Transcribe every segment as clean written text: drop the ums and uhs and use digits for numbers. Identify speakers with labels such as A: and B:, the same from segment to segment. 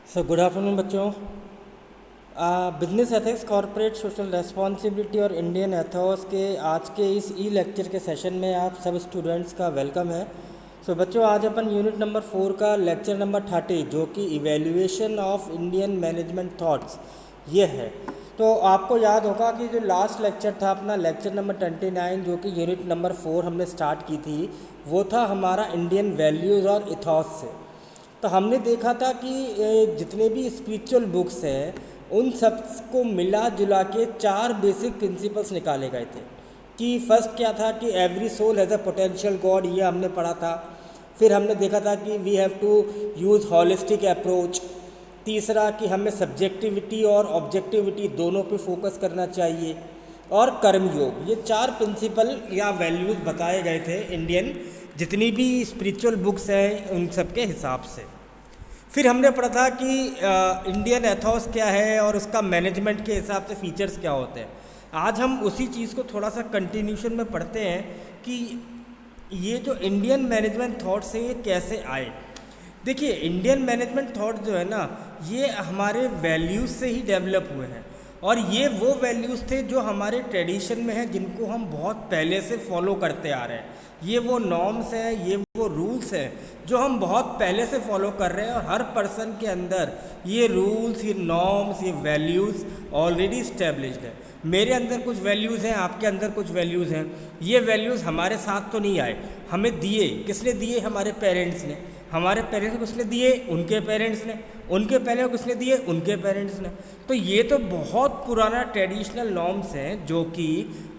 A: Good afternoon बच्चों। Business ethics, corporate social responsibility और Indian Athos के आज के इस ई लेक्चर के सेशन में आप सब स्टूडेंट्स का वेलकम है। बच्चों, आज अपन यूनिट नंबर 4 का लेक्चर नंबर 30 जो कि evaluation of Indian management thoughts ये है। तो आपको याद होगा कि जो लास्ट लेक्चर था अपना लेक्चर नंबर 29 जो कि यूनिट नंबर 4 हमने स्टार्ट की थी, वो था हमारा इंडियन वैल्यूज़ और इथॉस से। तो हमने देखा था कि जितने भी स्पिरिचुअल बुक्स हैं उन सब को मिला जुला के 4 बेसिक प्रिंसिपल्स निकाले गए थे। कि फर्स्ट क्या था कि every soul has a potential god, ये हमने पढ़ा था। फिर हमने देखा था कि we have to use holistic approach. तीसरा कि हमें सब्जेक्टिविटी और ऑब्जेक्टिविटी दोनों पे फोकस करना चाहिए। और कर्मयोग, ये 4 प्रिंसिपल या वैल्यूज़ बताए गए थे इंडियन जितनी भी स्पिरिचुअल बुक्स हैं उन सब के हिसाब से। फिर हमने पढ़ा था कि इंडियन एथोस क्या है और उसका मैनेजमेंट के हिसाब से फीचर्स क्या होते हैं। आज हम उसी चीज़ को थोड़ा सा कंटिन्यूशन में पढ़ते हैं कि ये जो इंडियन मैनेजमेंट थॉट्स है ये कैसे आए। देखिए, इंडियन मैनेजमेंट थॉट जो है ना, ये हमारे वैल्यूज़ से ही डेवलप हुए हैं। और ये वो वैल्यूज़ थे जो हमारे ट्रेडिशन में हैं, जिनको हम बहुत पहले से फॉलो करते आ रहे हैं। ये वो नॉर्म्स हैं, ये वो रूल्स हैं जो हम बहुत पहले से फॉलो कर रहे हैं। और हर पर्सन के अंदर ये रूल्स, ये नॉर्म्स, ये वैल्यूज़ ऑलरेडी इस्टेब्लिश्ड है। मेरे अंदर कुछ वैल्यूज़ हैं, आपके अंदर कुछ वैल्यूज़ हैं। ये वैल्यूज़ हमारे साथ तो नहीं आए, हमें दिए। किसने दिए? हमारे पेरेंट्स ने। हमारे पेरेंट्स को किसने दिए? उनके पेरेंट्स ने। उनके पहले किसने दिए? उनके पेरेंट्स ने। तो ये तो बहुत पुराना ट्रेडिशनल नॉर्म्स हैं जो कि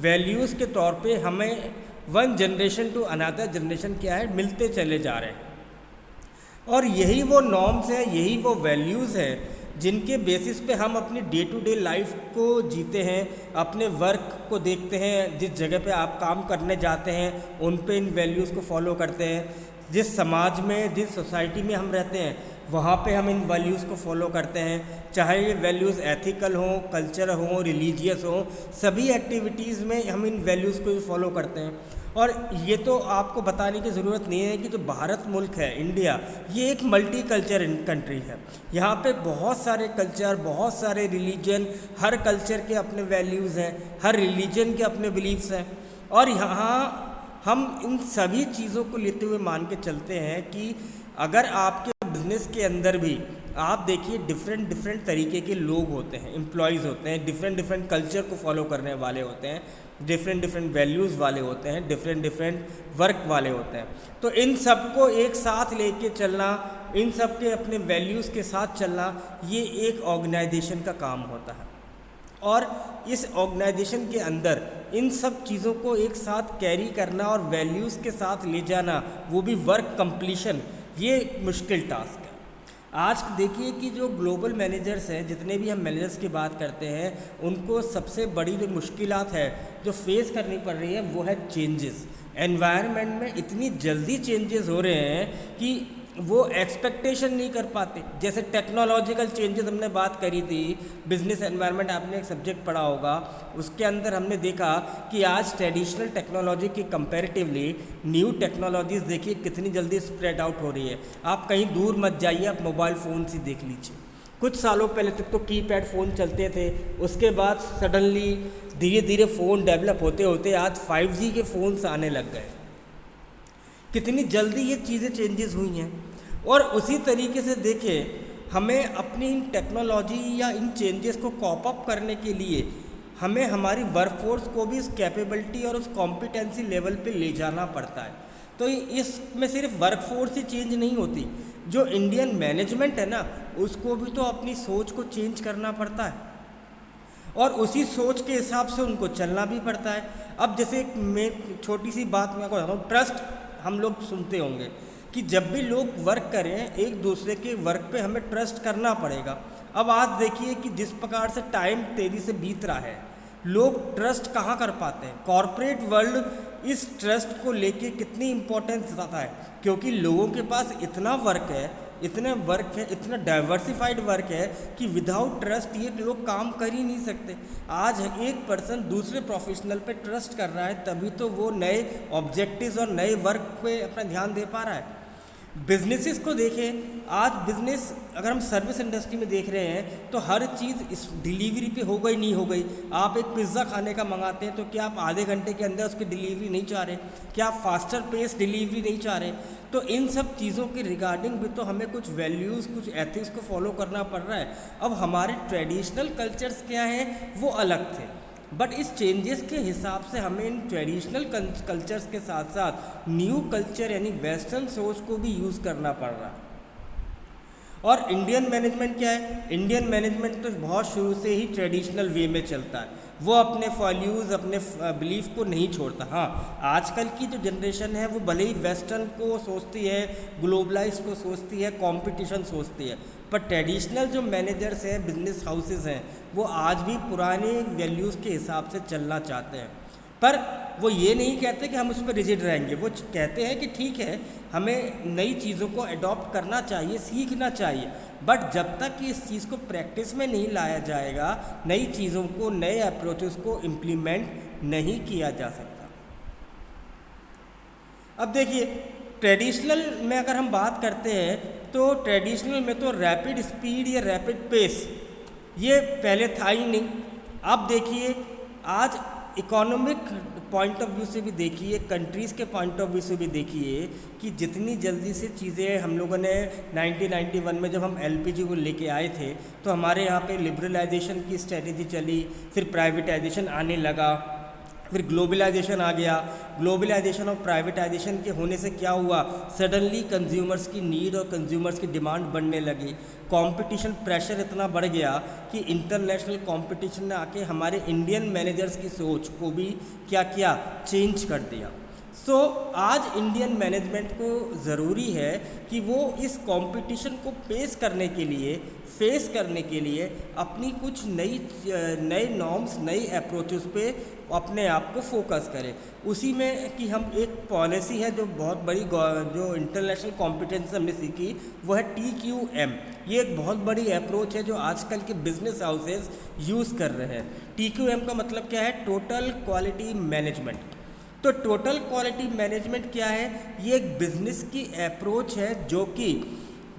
A: वैल्यूज़ के तौर पे हमें one generation to another generation क्या है मिलते चले जा रहे हैं। और यही वो नॉर्म्स हैं, यही वो वैल्यूज़ हैं जिनके बेसिस पे हम अपनी डे टू डे लाइफ को जीते हैं, अपने वर्क को देखते हैं। जिस जगह पे आप काम करने जाते हैं उन पे इन वैल्यूज़ को फॉलो करते हैं। जिस समाज में, जिस सोसाइटी में हम रहते हैं वहाँ पे हम इन वैल्यूज़ को फॉलो करते हैं। चाहे ये वैल्यूज़ एथिकल हों, कल्चर हों, रिलीजियस हों, सभी एक्टिविटीज़ में हम इन वैल्यूज़ को फॉलो करते हैं। और ये तो आपको बताने की ज़रूरत नहीं है कि जो भारत मुल्क है, इंडिया, ये एक मल्टी कल्चर कंट्री है। यहाँ पे बहुत सारे कल्चर, बहुत सारे रिलीजन, हर कल्चर के अपने वैल्यूज़ हैं, हर रिलीजन के अपने बिलीफ्स हैं। और यहाँ हम इन सभी चीज़ों को लेते हुए मान के चलते हैं कि अगर आपके बिजनेस के अंदर भी आप देखिए डिफरेंट तरीके के लोग होते हैं, एम्प्लॉयज़ होते हैं, डिफरेंट कल्चर को फॉलो करने वाले होते हैं, डिफरेंट वैल्यूज़ वाले होते हैं, डिफरेंट वर्क वाले होते हैं। तो इन सबको एक साथ लेके चलना, इन सब के अपने वैल्यूज़ के साथ चलना, ये एक ऑर्गेनाइजेशन का काम होता है। और इस ऑर्गेनाइजेशन के अंदर इन सब चीज़ों को एक साथ कैरी करना और वैल्यूज़ के साथ ले जाना, वो भी वर्क कंप्लीशन, ये मुश्किल टास्क है। आज देखिए कि जो ग्लोबल मैनेजर्स हैं, जितने भी हम मैनेजर्स की बात करते हैं, उनको सबसे बड़ी जो मुश्किलात है जो फेस करनी पड़ रही है वो है चेंजेस। एनवायरनमेंट में इतनी जल्दी चेंजेस हो रहे हैं कि वो एक्सपेक्टेशन नहीं कर पाते। जैसे टेक्नोलॉजिकल चेंजेस हमने बात करी थी, बिजनेस एनवायरनमेंट आपने एक सब्जेक्ट पढ़ा होगा, उसके अंदर हमने देखा कि आज ट्रेडिशनल टेक्नोलॉजी की कंपैरेटिवली न्यू टेक्नोलॉजीज़ देखिए कितनी जल्दी स्प्रेड आउट हो रही है। आप कहीं दूर मत जाइए, आप मोबाइल फ़ोन से देख लीजिए। कुछ सालों पहले तक तो कीपैड फ़ोन चलते थे, उसके बाद सडनली धीरे धीरे फ़ोन डेवलप होते होते आज 5G के फ़ोन्स आने लग गए। कितनी जल्दी ये चीज़ें चेंजेस हुई हैं। और उसी तरीके से देखें, हमें अपनी इन टेक्नोलॉजी या इन चेंजेस को कॉप अप करने के लिए हमें हमारी वर्कफोर्स को भी उस कैपेबिलिटी और उस कॉम्पिटेंसी लेवल पे ले जाना पड़ता है। तो इसमें सिर्फ वर्कफोर्स ही चेंज नहीं होती, जो इंडियन मैनेजमेंट है ना, उसको भी तो अपनी सोच को चेंज करना पड़ता है और उसी सोच के हिसाब से उनको चलना भी पड़ता है। अब जैसे मैं छोटी सी बात मैं आपको बताता हूँ, ट्रस्ट हम लोग सुनते होंगे कि जब भी लोग वर्क करें एक दूसरे के वर्क पे हमें ट्रस्ट करना पड़ेगा। अब आज देखिए कि जिस प्रकार से टाइम तेज़ी से बीत रहा है, लोग ट्रस्ट कहाँ कर पाते हैं। कॉरपोरेट वर्ल्ड इस ट्रस्ट को लेके कितनी इम्पोर्टेंस देता है, क्योंकि लोगों के पास इतना वर्क है, इतना डाइवर्सिफाइड वर्क है कि विदाउट ट्रस्ट ये लोग काम कर ही नहीं सकते। आज एक पर्सन दूसरे प्रोफेशनल पे ट्रस्ट कर रहा है, तभी तो वो नए ऑब्जेक्टिव्स और नए वर्क पे अपना ध्यान दे पा रहा है। बिजनेसेस को देखें, आज बिजनेस अगर हम सर्विस इंडस्ट्री में देख रहे हैं तो हर चीज़ इस डिलीवरी पे हो गई नहीं हो गई। आप एक पिज़्ज़ा खाने का मंगाते हैं तो क्या आप आधे घंटे के अंदर उसकी डिलीवरी नहीं चाह रहे? क्या आप फास्टर पेस डिलीवरी नहीं चाह रहे? तो इन सब चीज़ों के रिगार्डिंग भी तो हमें कुछ वैल्यूज़, कुछ एथिक्स को फॉलो करना पड़ रहा है। अब हमारे ट्रेडिशनल कल्चर्स क्या हैं वो अलग थे, बट इस चेंजेस के हिसाब से हमें इन ट्रेडिशनल कल्चर्स के साथ साथ न्यू कल्चर यानी वेस्टर्न सोच को भी यूज़ करना पड़ रहा है। और इंडियन मैनेजमेंट क्या है? इंडियन मैनेजमेंट तो बहुत शुरू से ही ट्रेडिशनल वे में चलता है, वो अपने वैल्यूज़, अपने बिलीफ को नहीं छोड़ता। हाँ, आजकल की जो जनरेशन है वो भले ही वेस्टर्न को सोचती है, ग्लोबलाइज को सोचती है, कंपटीशन सोचती है, पर ट्रेडिशनल जो मैनेजर्स हैं, बिजनेस हाउसेस हैं, वो आज भी पुराने वैल्यूज़ के हिसाब से चलना चाहते हैं। पर वो ये नहीं कहते कि हम उस पर रिजिड रहेंगे, वो कहते हैं कि ठीक है, हमें नई चीज़ों को अडॉप्ट करना चाहिए, सीखना चाहिए, बट जब तक कि इस चीज़ को प्रैक्टिस में नहीं लाया जाएगा, नई चीज़ों को, नए अप्रोचेस को इम्प्लीमेंट नहीं किया जा सकता। अब देखिए, ट्रेडिशनल में अगर हम बात करते हैं तो ट्रेडिशनल में तो रैपिड स्पीड या रैपिड पेस ये पहले था ही नहीं। अब देखिए, आज इकोनॉमिक पॉइंट ऑफ व्यू से भी देखिए, कंट्रीज़ के पॉइंट ऑफ व्यू से भी देखिए कि जितनी जल्दी से चीज़ें हम लोगों ने 1991 में जब हम एलपीजी को लेके आए थे तो हमारे यहाँ पे लिबरलाइजेशन की स्ट्रेटेजी चली, फिर प्राइवेटाइजेशन आने लगा, फिर ग्लोबलाइजेशन आ गया। ग्लोबलाइजेशन और प्राइवेटाइजेशन के होने से क्या हुआ, सडनली कंज्यूमर्स की नीड और कंज्यूमर्स की डिमांड बढ़ने लगी। कंपटीशन प्रेशर इतना बढ़ गया कि इंटरनेशनल कंपटीशन ने आके हमारे इंडियन मैनेजर्स की सोच को भी क्या किया, चेंज कर दिया। सो आज इंडियन मैनेजमेंट को ज़रूरी है कि वो इस कंपटीशन को फेस करने के लिए अपनी कुछ नए नॉर्म्स, नई अप्रोचेस पे अपने आप को फोकस करें। उसी में कि हम एक पॉलिसी है जो बहुत बड़ी, जो इंटरनेशनल कॉम्पिटेंस हमने सीखी, वो है TQM। ये एक बहुत बड़ी अप्रोच है जो आजकल के बिजनेस हाउसेस यूज़ कर रहे हैं। TQM का मतलब क्या है? Total quality management. तो टोटल क्वालिटी मैनेजमेंट क्या है? ये एक बिजनेस की अप्रोच है जो कि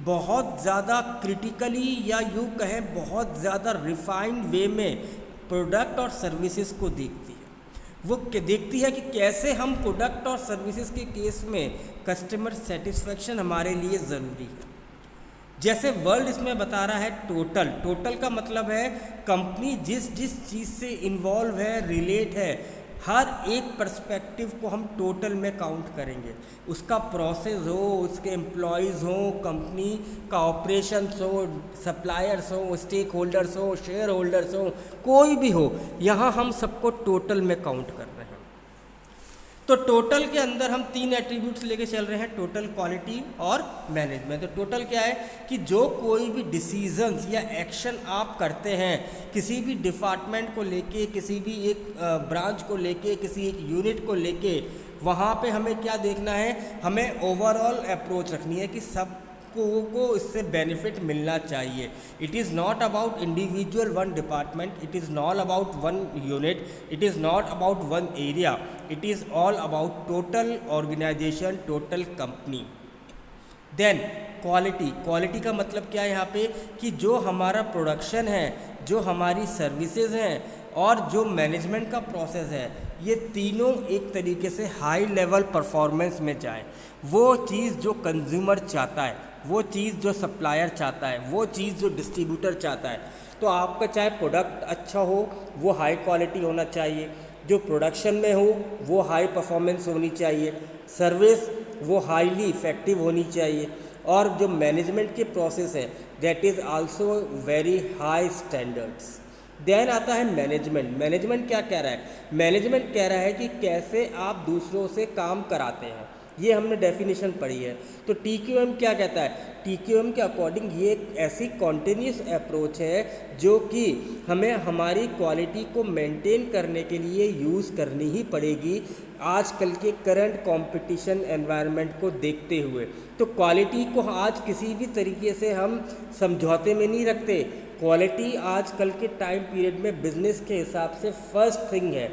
A: बहुत ज़्यादा क्रिटिकली या यूँ कहें बहुत ज़्यादा रिफाइंड वे में प्रोडक्ट और सर्विसेज को देखती है। वो देखती है कि कैसे हम प्रोडक्ट और सर्विसेज के केस में कस्टमर सेटिस्फेक्शन हमारे लिए ज़रूरी है। जैसे वर्ल्ड इसमें बता रहा है टोटल का मतलब है कंपनी जिस चीज़ से इन्वॉल्व है, रिलेट है, हर एक पर्सपेक्टिव को हम टोटल में काउंट करेंगे। उसका प्रोसेस हो, उसके एम्प्लॉयज़ हो, कंपनी का ऑपरेशंस हो, सप्लायर्स हो, स्टेक होल्डर्स हो, शेयर होल्डर्स हो, कोई भी हो, यहाँ हम सबको टोटल में काउंट कर रहे हैं। तो टोटल के अंदर हम 3 एट्रीब्यूट्स लेके चल रहे हैं, टोटल, क्वालिटी और मैनेजमेंट। तो टोटल क्या है कि जो कोई भी डिसीजंस या एक्शन आप करते हैं किसी भी डिपार्टमेंट को लेके, किसी भी एक ब्रांच को लेके, किसी एक यूनिट को लेके, वहाँ पे हमें क्या देखना है, हमें ओवरऑल अप्रोच रखनी है कि सब को इससे बेनिफिट मिलना चाहिए। It is not about individual one department, it is not about one unit, it is not about one area, it is all about total organisation, total company. Then quality का मतलब क्या है यहाँ पे कि जो हमारा प्रोडक्शन है, जो हमारी सर्विसेज हैं और जो मैनेजमेंट का प्रोसेस है, ये तीनों एक तरीके से हाई लेवल परफॉर्मेंस में जाए। वो चीज़ जो कंज्यूमर चाहता है, वो चीज़ जो सप्लायर चाहता है, वो चीज़ जो डिस्ट्रीब्यूटर चाहता है। तो आपका चाहे प्रोडक्ट अच्छा हो वो हाई क्वालिटी होना चाहिए, जो प्रोडक्शन में हो वो हाई परफॉर्मेंस होनी चाहिए, सर्विस वो हाईली इफ़ेक्टिव होनी चाहिए, और जो मैनेजमेंट के प्रोसेस है that is also very high standards. Then आता है मैनेजमेंट क्या कह रहा है? मैनेजमेंट कह रहा है कि कैसे आप दूसरों से काम कराते हैं, ये हमने डेफिनेशन पढ़ी है। तो TQM क्या कहता है? TQM के अकॉर्डिंग ये एक ऐसी कॉन्टिन्यूस अप्रोच है जो कि हमें हमारी क्वालिटी को मेंटेन करने के लिए यूज़ करनी ही पड़ेगी आजकल के करंट कंपटीशन एनवायरनमेंट को देखते हुए। तो क्वालिटी को आज किसी भी तरीके से हम समझौते में नहीं रखते। क्वालिटी आजकल के टाइम पीरियड में बिजनेस के हिसाब से फर्स्ट थिंग है।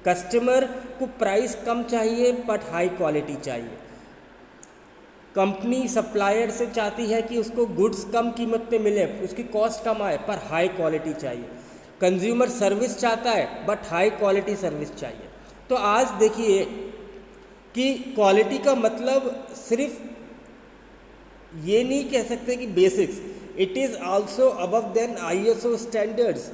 A: कस्टमर को प्राइस कम चाहिए बट हाई क्वालिटी चाहिए। कंपनी सप्लायर से चाहती है कि उसको गुड्स कम कीमत पे मिले, उसकी कॉस्ट कम आए, पर हाई क्वालिटी चाहिए। कंज्यूमर सर्विस चाहता है बट हाई क्वालिटी सर्विस चाहिए। तो आज देखिए कि क्वालिटी का मतलब सिर्फ ये नहीं कह सकते कि basics, it is also above then ISO standards.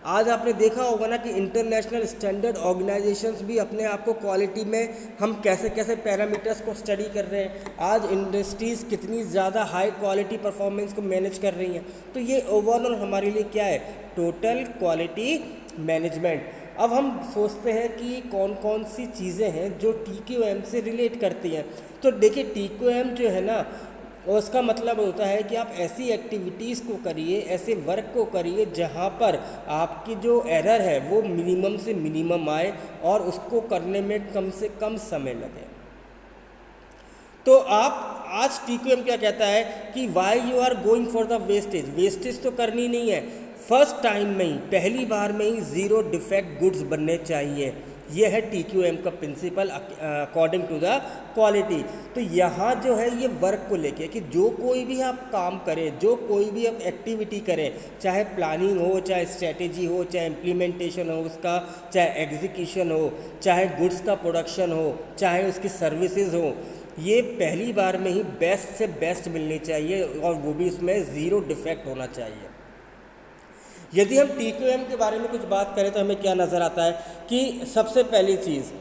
A: आज आपने देखा होगा ना कि इंटरनेशनल स्टैंडर्ड ऑर्गेनाइजेशंस भी अपने आप को क्वालिटी में हम कैसे कैसे पैरामीटर्स को स्टडी कर रहे हैं। आज इंडस्ट्रीज़ कितनी ज़्यादा हाई क्वालिटी परफॉर्मेंस को मैनेज कर रही हैं। तो ये ओवरऑल हमारे लिए क्या है, टोटल क्वालिटी मैनेजमेंट। अब हम सोचते हैं कि कौन कौन सी चीज़ें हैं जो TQM से रिलेट करती हैं। तो देखिए TQM जो है ना, उसका मतलब होता है कि आप ऐसी एक्टिविटीज़ को करिए, ऐसे वर्क को करिए जहाँ पर आपकी जो एरर है वो मिनिमम से मिनिमम आए और उसको करने में कम से कम समय लगे। तो आप आज TQM क्या कहता है कि why you are going for the wastage तो करनी नहीं है। फर्स्ट टाइम में ही, पहली बार में ही 0 डिफेक्ट गुड्स बनने चाहिए। ये है TQM का principle according to the quality. तो यहाँ जो है ये वर्क को लेके कि जो कोई भी आप काम करें, जो कोई भी आप एक्टिविटी करें, चाहे प्लानिंग हो, चाहे स्ट्रेटेजी हो, चाहे इम्प्लीमेंटेशन हो उसका, चाहे एग्जीक्यूशन हो, चाहे गुड्स का प्रोडक्शन हो, चाहे उसकी सर्विसेज हो, ये पहली बार में ही बेस्ट से बेस्ट मिलनी चाहिए और वो भी इसमें 0 डिफेक्ट होना चाहिए। यदि हम TQM के बारे में कुछ बात करें तो हमें क्या नज़र आता है कि सबसे पहली चीज़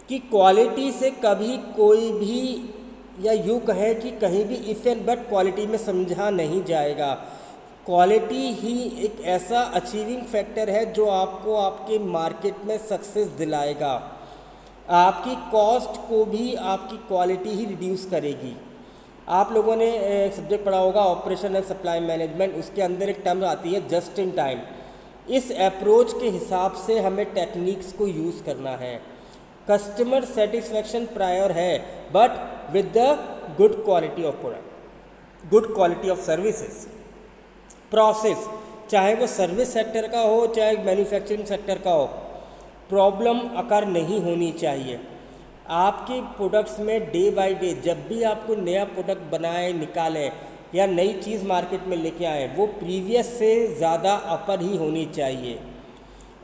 A: कि क्वालिटी से कभी कोई भी, या यूँ कहें कि कहीं भी इफ एंड बट क्वालिटी में समझा नहीं जाएगा। क्वालिटी ही एक ऐसा अचीविंग फैक्टर है जो आपको आपके मार्केट में सक्सेस दिलाएगा। आपकी कॉस्ट को भी आपकी क्वालिटी ही रिड्यूस करेगी। आप लोगों ने एक सब्जेक्ट पढ़ा होगा ऑपरेशन एंड सप्लाई मैनेजमेंट, उसके अंदर एक टर्म आती है जस्ट इन टाइम। इस अप्रोच के हिसाब से हमें टेक्निक्स को यूज़ करना है। कस्टमर सेटिस्फेक्शन प्रायर है but with the good quality of product, good quality of services, process, चाहे वो सर्विस सेक्टर का हो चाहे मैन्युफैक्चरिंग सेक्टर का हो, प्रॉब्लम अकर नहीं होनी चाहिए। आपके प्रोडक्ट्स में डे बाय डे जब भी आपको नया प्रोडक्ट बनाए निकालें या नई चीज़ मार्केट में लेके आएँ, वो प्रीवियस से ज़्यादा अपर ही होनी चाहिए।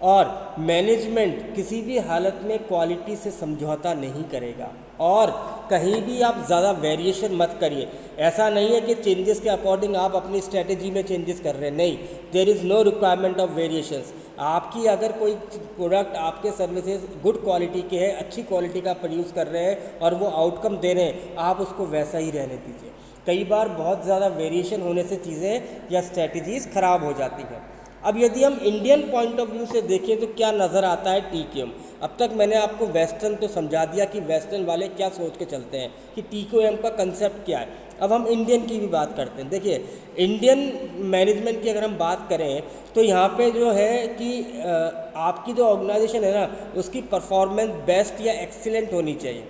A: और मैनेजमेंट किसी भी हालत में क्वालिटी से समझौता नहीं करेगा और कहीं भी आप ज़्यादा वेरिएशन मत करिए। ऐसा नहीं है कि चेंजेस के अकॉर्डिंग आप अपनी स्ट्रेटेजी में चेंजेस कर रहे हैं, नहीं, there is no requirement of variations. आपकी अगर कोई प्रोडक्ट, आपके सर्विसेज गुड क्वालिटी के हैं, अच्छी क्वालिटी का प्रोड्यूस कर रहे हैं और वो आउटकम दे रहे हैं, आप उसको वैसा ही रहने दीजिए। कई बार बहुत ज़्यादा वेरिएशन होने से चीज़ें या स्ट्रेटजीज़ ख़राब हो जाती हैं। अब यदि हम इंडियन पॉइंट ऑफ व्यू से देखें तो क्या नज़र आता है TQM। अब तक मैंने आपको वेस्टर्न तो समझा दिया कि वेस्टर्न वाले क्या सोच के चलते हैं कि TQM का कंसेप्ट क्या है। अब हम इंडियन की भी बात करते हैं। देखिए, इंडियन मैनेजमेंट की अगर हम बात करें तो यहाँ पे जो है कि आपकी जो ऑर्गेनाइजेशन है ना, उसकी परफॉर्मेंस बेस्ट या एक्सीलेंट होनी चाहिए।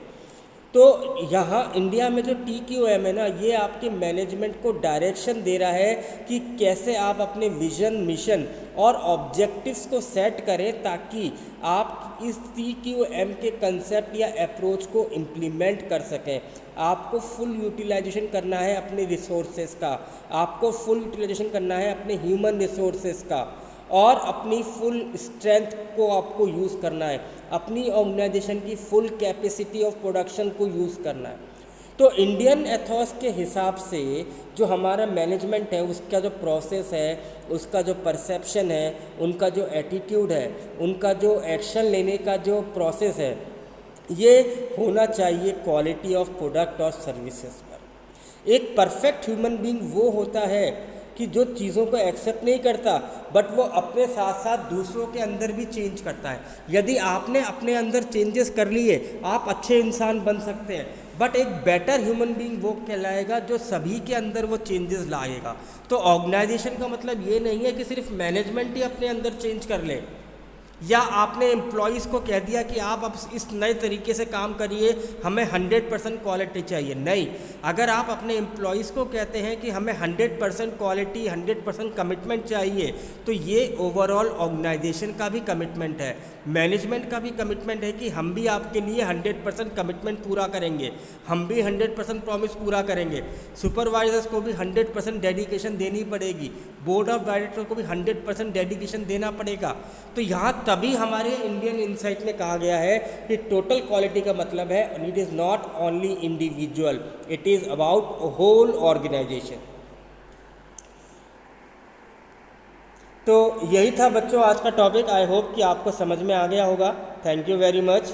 A: तो यहाँ इंडिया में जो TQM है ना, ये आपके मैनेजमेंट को डायरेक्शन दे रहा है कि कैसे आप अपने विजन, मिशन और ऑब्जेक्टिव्स को सेट करें ताकि आप इस TQM के कंसेप्ट या अप्रोच को इम्प्लीमेंट कर सकें। आपको फुल यूटिलाइजेशन करना है अपने रिसोर्सेज का, आपको फुल यूटिलाइजेशन करना है अपने ह्यूमन रिसोर्सेज का और अपनी फुल स्ट्रेंथ को आपको यूज़ करना है, अपनी ऑर्गेनाइजेशन की फुल कैपेसिटी ऑफ प्रोडक्शन को यूज़ करना है। तो इंडियन एथॉस के हिसाब से जो हमारा मैनेजमेंट है, उसका जो प्रोसेस है, उसका जो परसेप्शन है, उनका जो एटीट्यूड है, उनका जो एक्शन लेने का जो प्रोसेस है, ये होना चाहिए क्वालिटी ऑफ प्रोडक्ट और सर्विसेज पर। एक परफेक्ट ह्यूमन बीइंग वो होता है कि जो चीज़ों को एक्सेप्ट नहीं करता बट वो अपने साथ साथ दूसरों के अंदर भी चेंज करता है। यदि आपने अपने अंदर चेंजेस कर लिए, आप अच्छे इंसान बन सकते हैं, बट एक बेटर ह्यूमन बीइंग वो कहलाएगा जो सभी के अंदर वो चेंजेस लाएगा। तो ऑर्गेनाइजेशन का मतलब ये नहीं है कि सिर्फ मैनेजमेंट ही अपने अंदर चेंज कर ले, या आपने एम्प्लॉयज़ को कह दिया कि आप अब इस नए तरीके से काम करिए, हमें 100% क्वालिटी चाहिए। नहीं, अगर आप अपने एम्प्लॉयज़ को कहते हैं कि हमें 100% क्वालिटी, 100% कमिटमेंट चाहिए, तो ये ओवरऑल ऑर्गेनाइजेशन का भी कमिटमेंट है, मैनेजमेंट का भी कमिटमेंट है कि हम भी आपके लिए 100% कमिटमेंट पूरा करेंगे, हम भी 100% प्रॉमिस पूरा करेंगे। सुपरवाइजर्स को भी 100% डेडिकेशन देनी पड़ेगी, बोर्ड ऑफ डायरेक्टर को भी 100% डेडिकेशन देना पड़ेगा। तो यहाँ तभी हमारे इंडियन इनसाइट में कहा गया है कि टोटल क्वालिटी का मतलब है it is not only individual, it is about whole organisation. तो यही था बच्चों आज का टॉपिक। आई होप कि आपको समझ में आ गया होगा। Thank you very much.